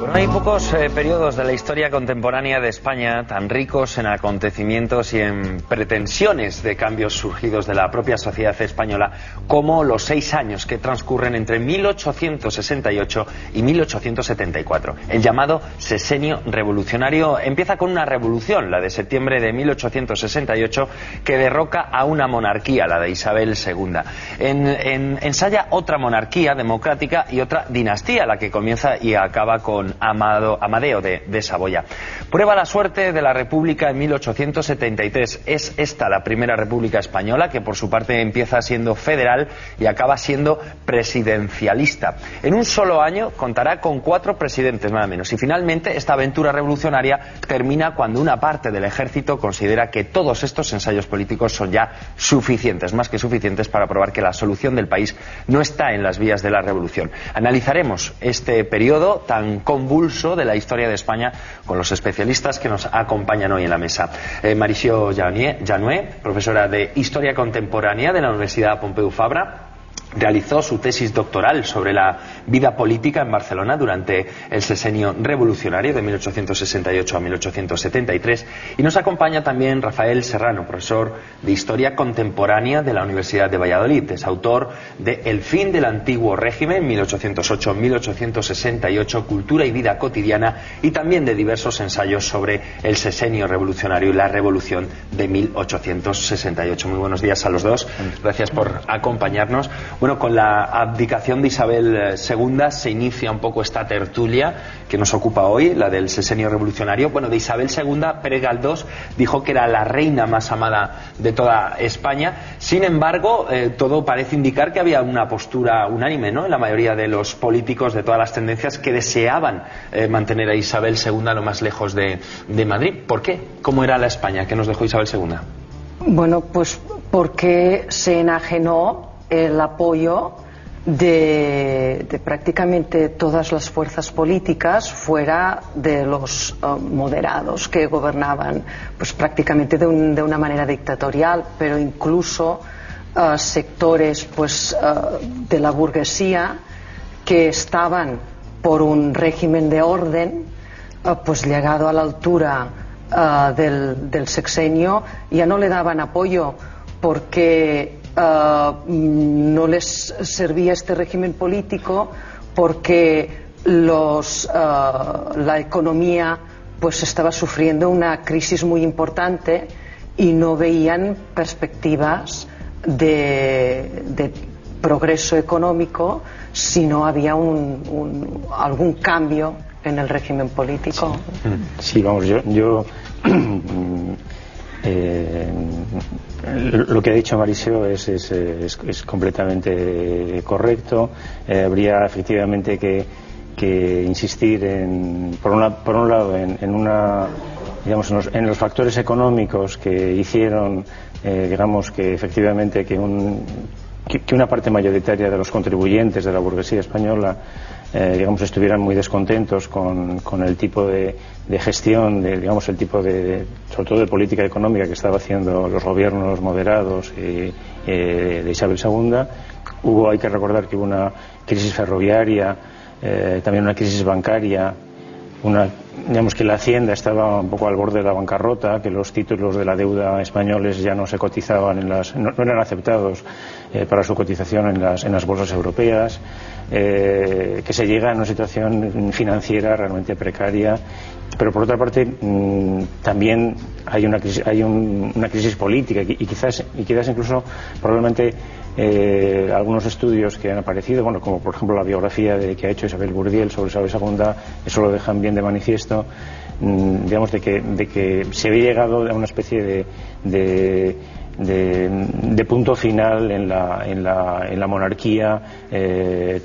No hay pocos periodos de la historia contemporánea de España tan ricos en acontecimientos y en pretensiones de cambios surgidos de la propia sociedad española como los 6 años que transcurren entre 1868 y 1874. El llamado Sexenio Revolucionario empieza con una revolución, la de septiembre de 1868, que derroca a una monarquía, la de Isabel II. Ensaya otra monarquía democrática y otra dinastía, la que comienza y acaba con Amadeo de Saboya. Prueba la suerte de la República en 1873. Es esta la primera República española, que por su parte empieza siendo federal y acaba siendo presidencialista. En un solo año contará con 4 presidentes, nada menos. Y finalmente esta aventura revolucionaria termina cuando una parte del ejército considera que todos estos ensayos políticos son ya suficientes, más que suficientes, para probar que la solución del país no está en las vías de la revolución. Analizaremos este periodo tan convulso de la historia de España con los especialistas que nos acompañan hoy en la mesa. Marisio Janué, profesora de Historia Contemporánea de la Universidad Pompeu Fabra, realizó su tesis doctoral sobre la vida política en Barcelona durante el Sexenio Revolucionario de 1868 a 1873, y nos acompaña también Rafael Serrano, profesor de Historia Contemporánea de la Universidad de Valladolid. Es autor de El fin del antiguo régimen, 1808-1868, Cultura y vida cotidiana, y también de diversos ensayos sobre el Sexenio Revolucionario y la Revolución de 1868. Muy buenos días a los dos. Gracias por acompañarnos. Bueno, con la abdicación de Isabel II se inicia un poco esta tertulia que nos ocupa hoy, la del Sexenio Revolucionario. Bueno, de Isabel II, Pérez Galdós dijo que era la reina más amada de toda España. Sin embargo, todo parece indicar que había una postura unánime, ¿no?, en la mayoría de los políticos de todas las tendencias, que deseaban mantener a Isabel II lo más lejos de Madrid. ¿Por qué? ¿Cómo era la España que nos dejó Isabel II? Bueno, pues porque se enajenó el apoyo de prácticamente todas las fuerzas políticas fuera de los moderados que gobernaban pues prácticamente de una manera dictatorial, pero incluso sectores pues de la burguesía que estaban por un régimen de orden pues llegado a la altura del sexenio, ya no le daban apoyo porque no les servía este régimen político, porque la economía pues estaba sufriendo una crisis muy importante y no veían perspectivas de progreso económico si no había algún cambio en el régimen político. Sí, vamos, yo lo que ha dicho Marisio es completamente correcto. Habría efectivamente que insistir por un lado en los factores económicos que hicieron digamos que efectivamente que una parte mayoritaria de los contribuyentes de la burguesía española digamos estuvieran muy descontentos con el tipo de gestión, digamos el tipo sobre todo de política económica que estaba haciendo los gobiernos moderados de Isabel II. Hay que recordar que hubo una crisis ferroviaria, también una crisis bancaria, digamos que la Hacienda estaba un poco al borde de la bancarrota, que los títulos de la deuda españoles ya no se cotizaban no eran aceptados para su cotización en las bolsas europeas, que se llega a una situación financiera realmente precaria. Pero por otra parte también hay una crisis política y quizás incluso probablemente algunos estudios que han aparecido, bueno, como por ejemplo la biografía que ha hecho Isabel Bourdiel sobre Isabel II, eso lo dejan bien de manifiesto, digamos de que se había llegado a una especie de punto final en la monarquía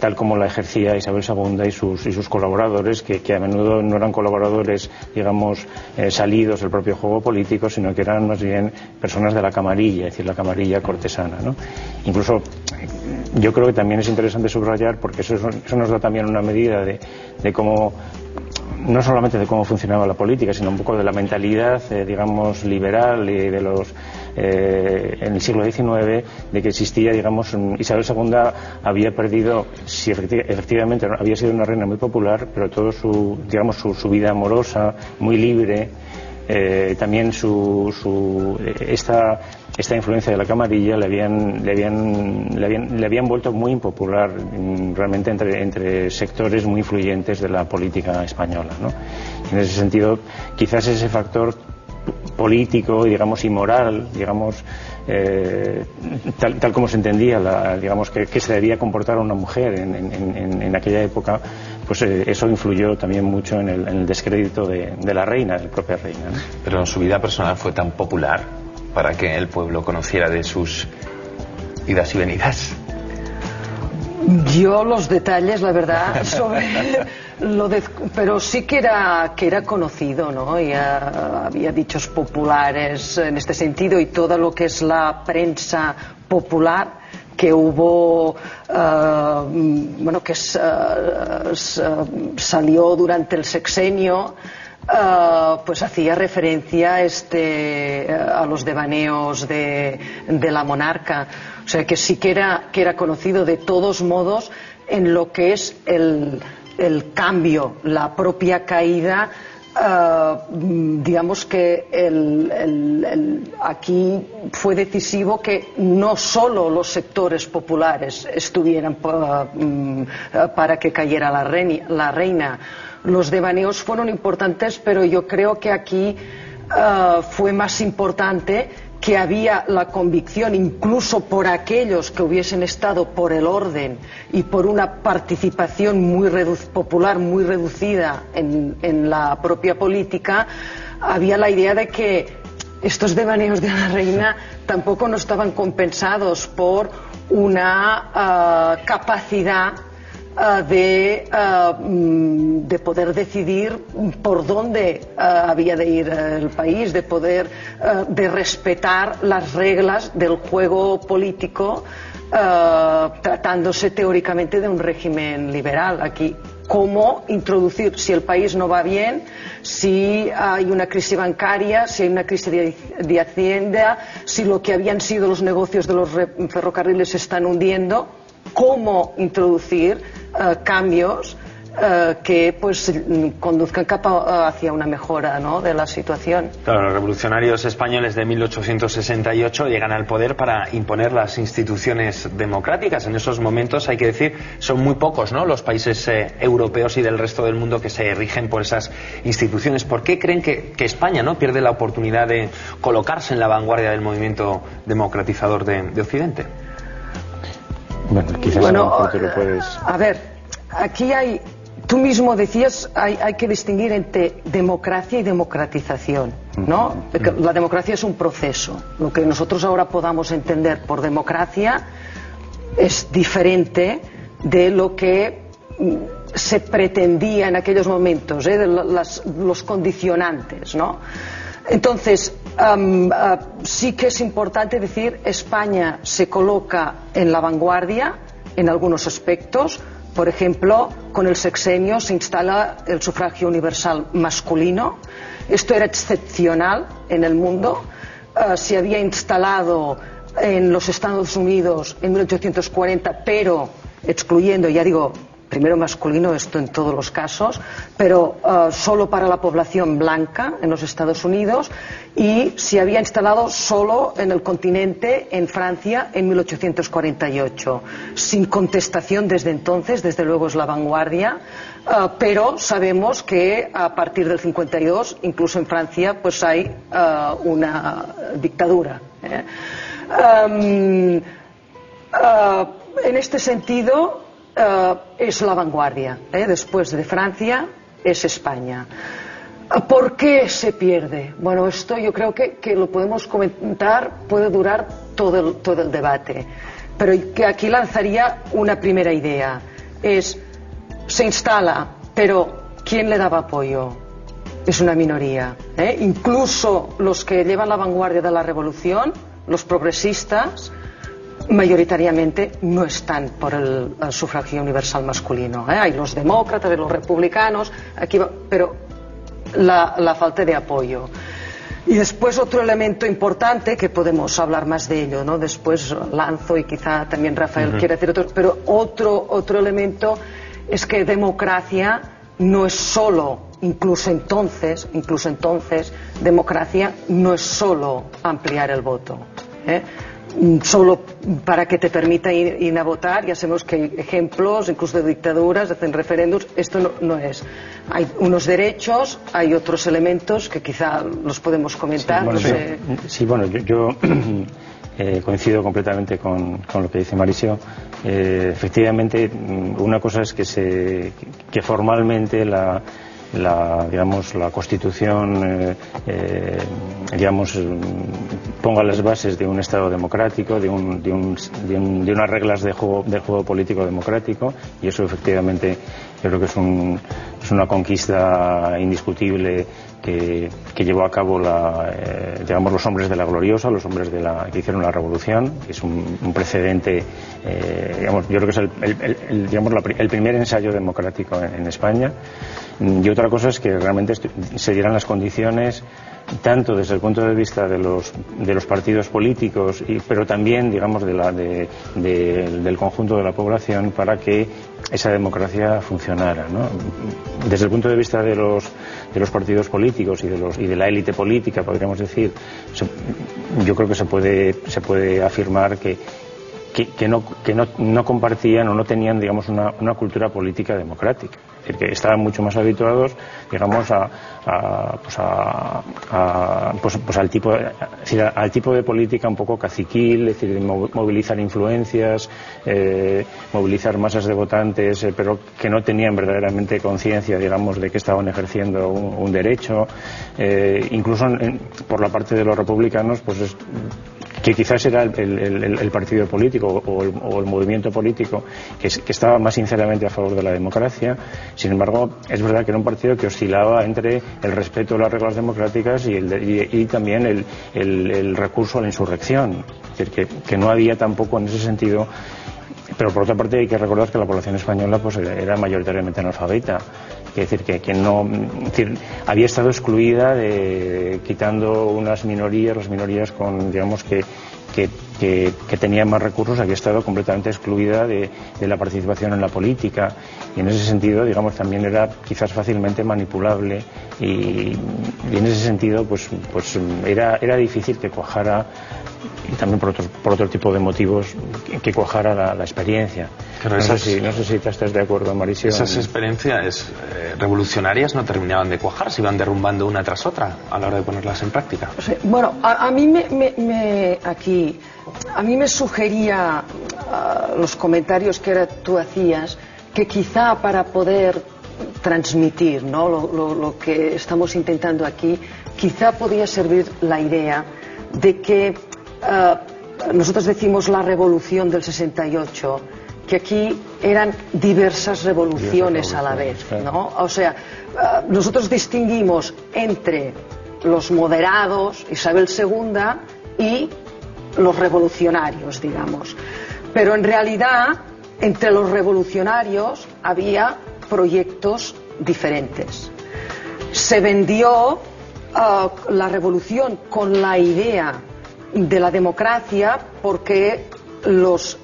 tal como la ejercía Isabel II y sus colaboradores, que a menudo no eran colaboradores, digamos, salidos del propio juego político, sino que eran más bien personas de la camarilla, es decir, la camarilla cortesana, ¿no? Incluso yo creo que también es interesante subrayar, porque eso nos da también una medida de cómo no solamente de cómo funcionaba la política, sino un poco de la mentalidad, digamos, liberal y de los en el siglo XIX, de que existía, digamos, Isabel II había perdido, si efectivamente había sido una reina muy popular, pero todo su, digamos, su vida amorosa, muy libre, también esta influencia de la camarilla le habían vuelto muy impopular realmente entre sectores muy influyentes de la política española, ¿no? En ese sentido, quizás ese factor político, digamos, y moral, digamos, tal como se entendía, digamos, que se debía comportar una mujer en aquella época, pues eso influyó también mucho en el descrédito de la reina, de la propia reina, ¿no? Pero en su vida personal fue tan popular para que el pueblo conociera de sus idas y venidas. Yo los detalles, la verdad, sobre pero sí que era conocido, ¿no? Y había dichos populares en este sentido, y todo lo que es la prensa popular que hubo, bueno, que salió durante el sexenio, pues hacía referencia a los devaneos de la monarca. O sea que sí que era conocido. De todos modos, en lo que es el cambio, la propia caída, digamos que aquí fue decisivo que no solo los sectores populares estuvieran para que cayera la reina. Los devaneos fueron importantes, pero yo creo que aquí fue más importante que había la convicción, incluso por aquellos que hubiesen estado por el orden y por una participación popular muy reducida en la propia política, había la idea de que estos devaneos de la reina tampoco no estaban compensados por una capacidad de poder decidir por dónde había de ir el país, de respetar las reglas del juego político, tratándose teóricamente de un régimen liberal. Aquí, cómo introducir, si el país no va bien, si hay una crisis bancaria, si hay una crisis de Hacienda, si lo que habían sido los negocios de los ferrocarriles se están hundiendo, cómo introducir cambios que pues conduzcan hacia una mejora, ¿no?, de la situación. Claro, los revolucionarios españoles de 1868 llegan al poder para imponer las instituciones democráticas. En esos momentos, hay que decir, son muy pocos, ¿no?, los países europeos y del resto del mundo que se rigen por esas instituciones. ¿Por qué creen que España, ¿no?, pierde la oportunidad de colocarse en la vanguardia del movimiento democratizador de Occidente? Bueno, quizás lo puedes... A ver, aquí tú mismo decías, hay que distinguir entre democracia y democratización, ¿no? La democracia es un proceso. Lo que nosotros ahora podamos entender por democracia es diferente de lo que se pretendía en aquellos momentos, de los condicionantes, ¿no? Entonces, sí que es importante decir, España se coloca en la vanguardia en algunos aspectos. Por ejemplo, con el sexenio se instala el sufragio universal masculino. Esto era excepcional en el mundo. Se había instalado en los Estados Unidos en 1840, pero excluyendo, ya digo, primero masculino, esto en todos los casos, pero solo para la población blanca en los Estados Unidos, y se había instalado solo en el continente, en Francia, en 1848. Sin contestación desde entonces, desde luego es la vanguardia, pero sabemos que a partir del 52, incluso en Francia, pues hay una dictadura. En este sentido, es la vanguardia, después de Francia es España. ¿Por qué se pierde? Bueno, esto yo creo que lo podemos comentar, puede durar todo el debate, pero que aquí lanzaría una primera idea. Se instala, pero ¿quién le daba apoyo? Es una minoría, Incluso los que llevan la vanguardia de la revolución, los progresistas, mayoritariamente no están por el sufragio universal masculino. Hay los demócratas y los republicanos, pero la falta de apoyo. Y después otro elemento importante, que podemos hablar más de ello, ¿no? Después lanzo y quizá también Rafael quiere decir otro, pero otro elemento es que democracia no es solo, incluso entonces, democracia no es solo ampliar el voto, solo para que te permita ir a votar. Ya sabemos que hay ejemplos, incluso de dictaduras, hacen referéndums. Esto no es. Hay unos derechos, hay otros elementos que quizá los podemos comentar. Sí, bueno, yo coincido completamente con lo que dice Mauricio. Efectivamente, una cosa es que formalmente la Constitución ponga las bases de un Estado democrático, de unas reglas del juego político democrático, y eso efectivamente yo creo que es una conquista indiscutible que llevó a cabo los hombres de la gloriosa, los hombres que hicieron la revolución. Es un precedente, yo creo que es el primer ensayo democrático en España. Y otra cosa es que realmente se dieran las condiciones, tanto desde el punto de vista de los partidos políticos, pero también, digamos, del conjunto de la población, para que esa democracia funcionara, ¿no? Desde el punto de vista de los partidos políticos y de la élite política, podríamos decir, yo creo que se puede afirmar que no compartían o no tenían, digamos, una cultura política democrática. Es decir, que estaban mucho más habituados, digamos, al tipo de política un poco caciquil, es decir, de movilizar influencias, movilizar masas de votantes, pero que no tenían verdaderamente conciencia, digamos, de que estaban ejerciendo un derecho. Incluso por la parte de los republicanos, pues que quizás era el partido político o el movimiento político que estaba más sinceramente a favor de la democracia. Sin embargo, es verdad que era un partido que oscilaba entre el respeto a las reglas democráticas y también el recurso a la insurrección. Es decir, que no había tampoco en ese sentido. Pero por otra parte hay que recordar que la población española pues era mayoritariamente analfabeta. Es decir, había estado excluida, quitando unas minorías, las minorías digamos que tenían más recursos, había estado completamente excluida de la participación en la política, y en ese sentido, digamos, también era quizás fácilmente manipulable, y en ese sentido pues era difícil que cuajara, y también por otro tipo de motivos, que cuajara la experiencia. Pero no sé si estás de acuerdo, Mauricio. Esas experiencias revolucionarias no terminaban de cuajar, se iban derrumbando una tras otra a la hora de ponerlas en práctica. Bueno, a mí me sugería los comentarios que tú hacías, que quizá para poder transmitir, ¿no?, lo que estamos intentando aquí, quizá podía servir la idea de que nosotros decimos la revolución del 68, que aquí eran diversas revoluciones a la vez, ¿no? O sea, nosotros distinguimos entre los moderados, Isabel II, y los revolucionarios, digamos. Pero en realidad, entre los revolucionarios había proyectos diferentes. Se vendió la revolución con la idea de la democracia porque los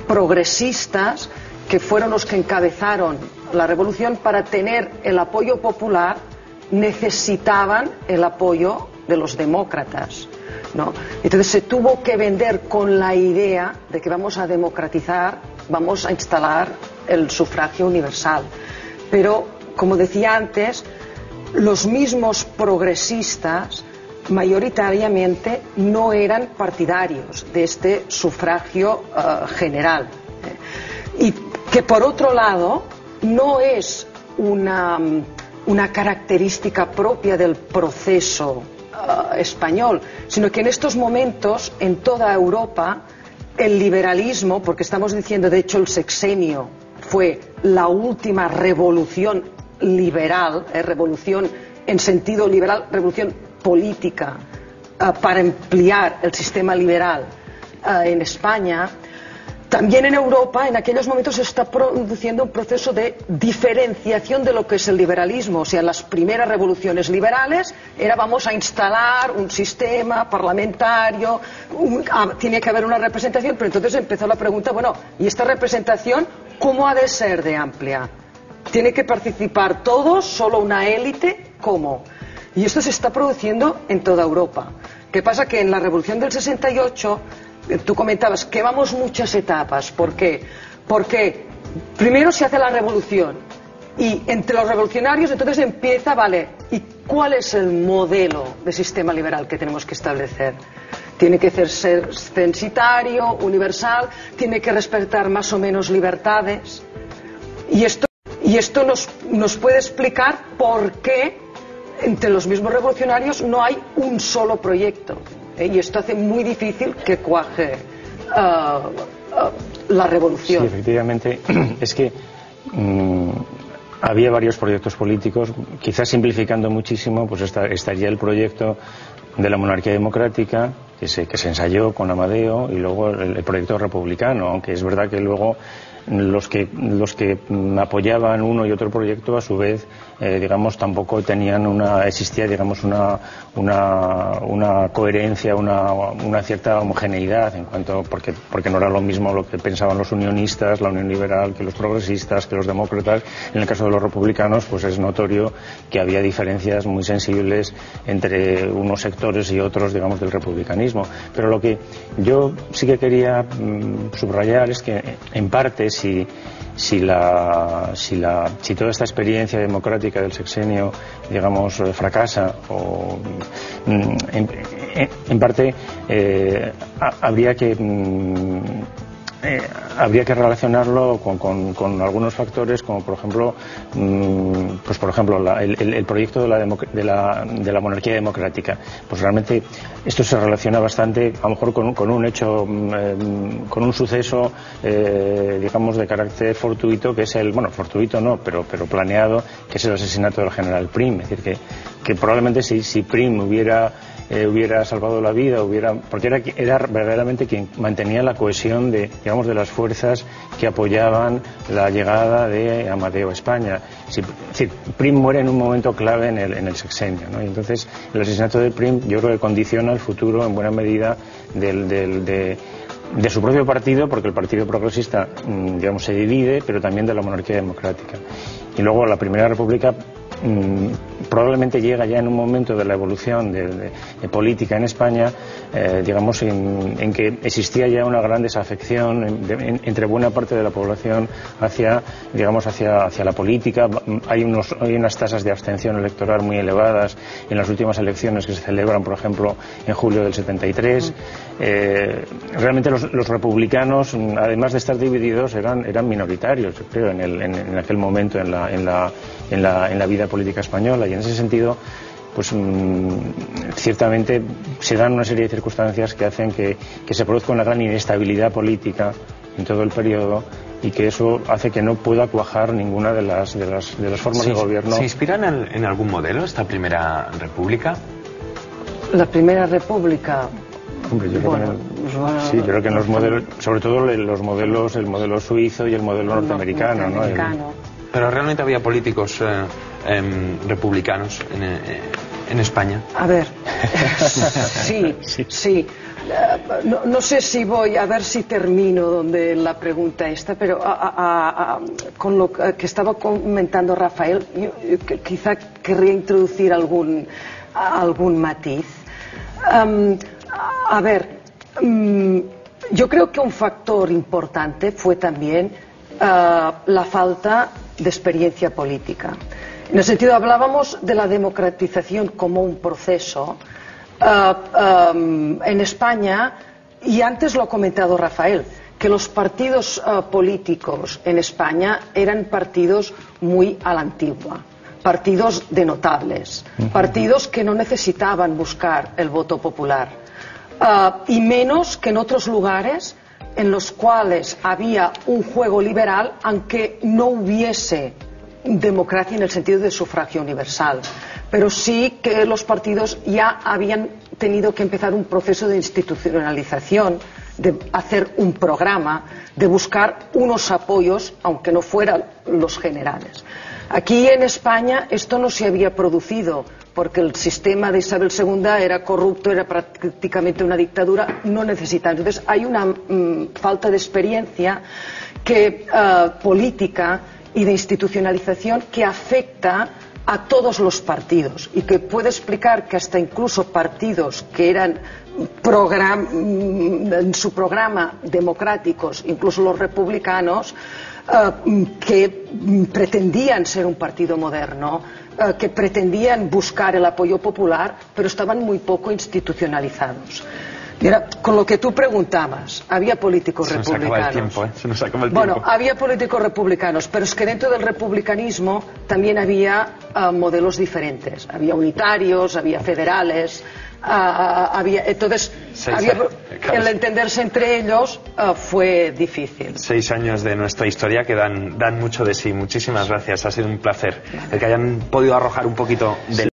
progresistas, que fueron los que encabezaron la revolución, para tener el apoyo popular necesitaban el apoyo de los demócratas, ¿no? Entonces se tuvo que vender con la idea de que vamos a democratizar, vamos a instalar el sufragio universal. Pero, como decía antes, los mismos progresistas mayoritariamente no eran partidarios de este sufragio general, y que por otro lado no es una característica propia del proceso español, sino que en estos momentos en toda Europa el liberalismo, porque estamos diciendo, de hecho, el sexenio fue la última revolución liberal, revolución en sentido liberal, revolución política, para ampliar el sistema liberal en España, también en Europa, en aquellos momentos se está produciendo un proceso de diferenciación de lo que es el liberalismo. O sea, las primeras revoluciones liberales era vamos a instalar un sistema parlamentario, tiene que haber una representación, pero entonces empezó la pregunta, bueno, ¿y esta representación cómo ha de ser de amplia? ¿Tiene que participar todos, solo una élite? ¿Cómo? Y esto se está produciendo en toda Europa. ¿Qué pasa? Que en la revolución del 68... Tú comentabas que vamos muchas etapas. ¿Por qué? Porque primero se hace la revolución y entre los revolucionarios entonces empieza, vale, ¿y cuál es el modelo de sistema liberal que tenemos que establecer? Tiene que ser censitario, universal, tiene que respetar más o menos libertades. Y esto nos puede explicar por qué entre los mismos revolucionarios no hay un solo proyecto. Y esto hace muy difícil que cuaje la revolución. Sí, efectivamente. Es que había varios proyectos políticos, quizás simplificando muchísimo, pues estaría el proyecto de la monarquía democrática que se ensayó con Amadeo, y luego el proyecto republicano, aunque es verdad que luego los que apoyaban uno y otro proyecto a su vez digamos tampoco existía digamos una coherencia, una cierta homogeneidad en cuanto porque no era lo mismo lo que pensaban los unionistas, la Unión Liberal, que los progresistas, que los demócratas. En el caso de los republicanos pues es notorio que había diferencias muy sensibles entre unos sectores y otros digamos del republicanismo. Pero lo que yo sí que quería subrayar es que en parte si toda esta experiencia democrática del sexenio, digamos, fracasa, o en parte habría que relacionarlo con algunos factores, como por ejemplo el proyecto de la monarquía democrática. Pues realmente esto se relaciona bastante a lo mejor con un hecho, con un suceso digamos de carácter fortuito, que es fortuito no, pero planeado, que es el asesinato del general Prim. Es decir, que probablemente si Prim hubiera salvado la vida, porque era verdaderamente quien mantenía la cohesión de las fuerzas que apoyaban la llegada de Amadeo a España. Es decir, Prim muere en un momento clave en el sexenio, ¿no? Y entonces el asesinato de Prim yo creo que condiciona el futuro en buena medida de su propio partido, porque el Partido Progresista digamos se divide, pero también de la monarquía democrática. Y luego la Primera República probablemente llega ya en un momento de la evolución de política en España, digamos en que existía ya una gran desafección entre buena parte de la población hacia la política. Hay unas tasas de abstención electoral muy elevadas en las últimas elecciones que se celebran, por ejemplo, en julio del 73. Realmente los republicanos, además de estar divididos, eran minoritarios, yo creo, en aquel momento en la vida política española, y en ese sentido pues ciertamente se dan una serie de circunstancias que hacen que se produzca una gran inestabilidad política en todo el periodo, y que eso hace que no pueda cuajar ninguna de las formas de gobierno. ¿Se inspiran en algún modelo esta Primera República? La Primera República. Hombre, yo creo que en los modelos, sobre todo el modelo suizo y el modelo norteamericano, ¿no? Pero realmente había políticos republicanos en España. A ver, sí. No sé si voy a ver si termino donde la pregunta está, pero con lo que estaba comentando Rafael, yo quizá querría introducir algún matiz. A ver, yo creo que un factor importante fue también la falta de experiencia política. En el sentido, hablábamos de la democratización como un proceso. En España, y antes lo ha comentado Rafael, que los partidos políticos en España eran partidos muy a la antigua, partidos de notables, partidos que no necesitaban buscar el voto popular, y menos que en otros lugares en los cuales había un juego liberal, aunque no hubiese democracia en el sentido de sufragio universal. Pero sí que los partidos ya habían tenido que empezar un proceso de institucionalización de hacer un programa, de buscar unos apoyos, aunque no fueran los generales. Aquí en España esto no se había producido porque el sistema de Isabel II era corrupto, era prácticamente una dictadura, no necesitaba. Entonces hay una falta de experiencia política y de institucionalización que afecta a todos los partidos y que puede explicar que hasta incluso partidos que eran en su programa democráticos, incluso los republicanos, que pretendían ser un partido moderno, que pretendían buscar el apoyo popular, pero estaban muy poco institucionalizados. Mira, con lo que tú preguntabas, había políticos republicanos. Se nos acaba el tiempo. Bueno, había políticos republicanos, pero es que dentro del republicanismo también había modelos diferentes. Había unitarios, había federales, entonces el entenderse entre ellos fue difícil. 6 años de nuestra historia que dan mucho de sí. Muchísimas gracias, ha sido un placer el que hayan podido arrojar un poquito de